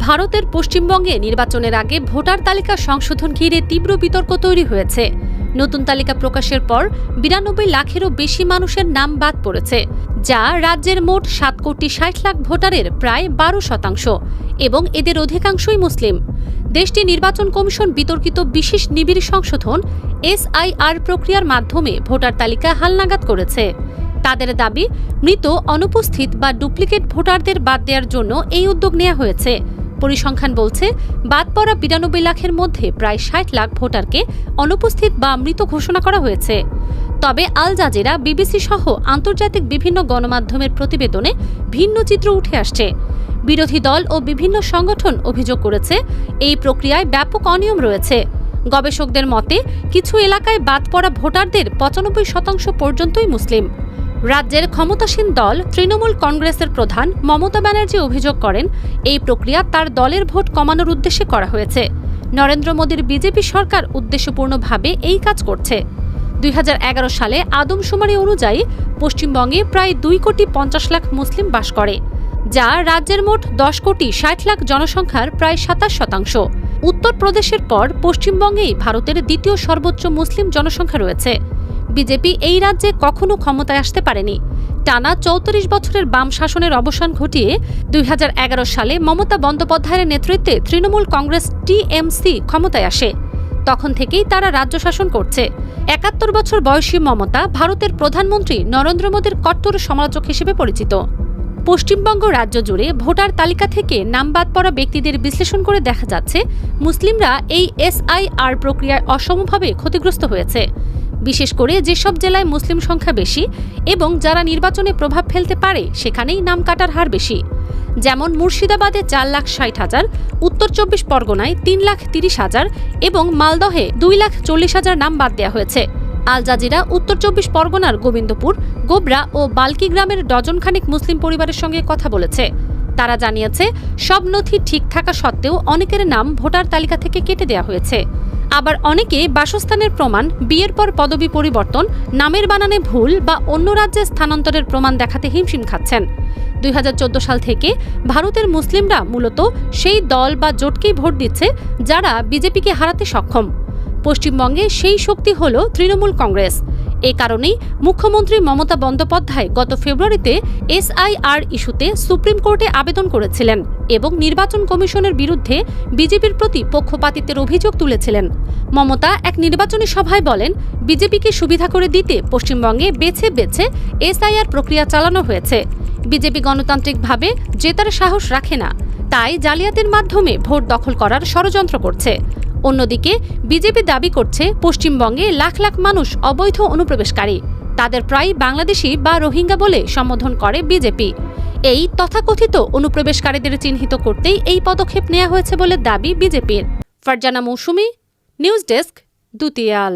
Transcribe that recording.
ভারতের পশ্চিমবঙ্গে নির্বাচনের আগে ভোটার তালিকা সংশোধন ঘিরে তীব্র বিতর্ক তৈরি হয়েছে। নতুন তালিকা প্রকাশের পর ৯২ লাখেরও বেশি মানুষের নাম বাদ পড়েছে, যা রাজ্যের মোট ৭,৬০,০০,০০০ ভোটারের প্রায় ১২% এবং এদের অধিকাংশই মুসলিম। দেশটির নির্বাচন কমিশন বিতর্কিত বিশেষ নিবিড় সংশোধন SIR প্রক্রিয়ার মাধ্যমে ভোটার তালিকা হালনাগাদ করেছে। তাদের দাবি, মৃত, অনুপস্থিত বা ডুপ্লিকেট ভোটারদের বাদ দেওয়ার জন্য এই উদ্যোগ নেওয়া হয়েছে। পরিসংখ্যান বলছে, বাদ পড়া ৯২ লাখের মধ্যে প্রায় ৬০ লাখ ভোটারকে অনুপস্থিত বা মৃত ঘোষণা করা হয়েছে। তবে আল জাজিরা, BBC সহ আন্তর্জাতিক বিভিন্ন গণমাধ্যমের প্রতিবেদনে ভিন্ন চিত্র উঠে আসছে। বিরোধী দল ও বিভিন্ন সংগঠন অভিযোগ করেছে, এই প্রক্রিয়ায় ব্যাপক অনিয়ম রয়েছে। গবেষকদের মতে, কিছু এলাকায় বাদ পড়া ভোটারদের ৯৫% পর্যন্তই মুসলিম। রাজ্যের ক্ষমতাসীন দল তৃণমূল কংগ্রেসের প্রধান মমতা ব্যানার্জি অভিযোগ করেন, এই প্রক্রিয়া তার দলের ভোট কমানোর উদ্দেশ্যে করা হয়েছে। নরেন্দ্র মোদীর বিজেপি সরকার উদ্দেশ্যপূর্ণভাবে এই কাজ করছে। ২০১১ সালে আদমশুমারি অনুযায়ী পশ্চিমবঙ্গে প্রায় ২,৫০,০০,০০০ মুসলিম বাস করে, যা রাজ্যের মোট ১০,৬০,০০,০০০ জনসংখ্যার প্রায় ২৭%। উত্তরপ্রদেশের পর পশ্চিমবঙ্গেই ভারতের দ্বিতীয় সর্বোচ্চ মুসলিম জনসংখ্যা রয়েছে। বিজেপি এই রাজ্যে কখনো ক্ষমতায় আসতে পারেনি। টানা ৩৪ বছরের বাম শাসনের অবসান ঘটিয়ে ২০১১ সালে মমতা বন্দ্যোপাধ্যায়ের নেতৃত্বে তৃণমূল কংগ্রেস TMC ক্ষমতায় আসে। তখন থেকেই তারা রাজ্য শাসন করছে। ৭১ বছর বয়সী মমতা ভারতের প্রধানমন্ত্রী নরেন্দ্র মোদীর কট্টর সমালোচক হিসেবে পরিচিত। পশ্চিমবঙ্গ রাজ্য জুড়ে ভোটার তালিকা থেকে নাম বাদ পড়া ব্যক্তিদের বিশ্লেষণ করে দেখা যাচ্ছে, মুসলিমরা এই SIR প্রক্রিয়ায় অসমভাবে ক্ষতিগ্রস্ত হয়েছে। বিশেষ করে যেসব জেলায় মুসলিম সংখ্যা বেশি এবং যারা নির্বাচনে প্রভাব ফেলতে পারে, সেখানেই নাম কাটার হার বেশি। যেমন মুর্শিদাবাদে ৪,৬০,০০০, উত্তর ২৪ পরগনায় ৩,৩০,০০০ এবং মালদহে ২,৪০,০০০ নাম বাদ দেওয়া হয়েছে। আল জাজিরা উত্তর ২৪ পরগনার গোবিন্দপুর, গোবরা ও বাল্কি গ্রামের ডজনখানেক মুসলিম পরিবারের সঙ্গে কথা বলেছে। তারা জানিয়েছে, সব নথি ঠিক থাকা সত্ত্বেও অনেকের নাম ভোটার তালিকা থেকে কেটে দেওয়া হয়েছে। আবার অনেকে বাসস্থানের প্রমাণ, বিয়ের পর পদবি পরিবর্তন, নামের বানানে ভুল বা অন্য রাজ্যে স্থানান্তরের প্রমাণ দেখাতে হিমশিম খাচ্ছেন। ২০১৪ সাল থেকে ভারতের মুসলিমরা মূলত সেই দল বা জোটকেই ভোট দিচ্ছে যারা বিজেপিকে হারাতে সক্ষম। পশ্চিমবঙ্গে সেই শক্তি হল তৃণমূল কংগ্রেস। এ কারণেই মুখ্যমন্ত্রী মমতা বন্দ্যোপাধ্যায় গত ফেব্রুয়ারিতে SIR ইস্যুতে সুপ্রিম কোর্টে আবেদন করেছিলেন এবং নির্বাচন কমিশনের বিরুদ্ধে বিজেপির প্রতি পক্ষপাতিত্বের অভিযোগ তুলেছিলেন। মমতা এক নির্বাচনী সভায় বলেন, বিজেপিকে সুবিধা করে দিতে পশ্চিমবঙ্গে বেছে বেছে SIR প্রক্রিয়া চালানো হয়েছে। বিজেপি গণতান্ত্রিকভাবে জেতার সাহস রাখে না, তাই জালিয়াতির মাধ্যমে ভোট দখল করার ষড়যন্ত্র করছে। অন্যদিকে বিজেপি দাবি করছে, পশ্চিমবঙ্গে লাখ লাখ মানুষ অবৈধ অনুপ্রবেশকারী। তাদের প্রায় বাংলাদেশি বা রোহিঙ্গা বলে সম্বোধন করে বিজেপি। এই তথাকথিত অনুপ্রবেশকারীদের চিহ্নিত করতেই এই পদক্ষেপ নেওয়া হয়েছে বলে দাবি বিজেপির। ফারজানা মৌসুমী, নিউজ ডেস্ক, দ্বিতীয়াল।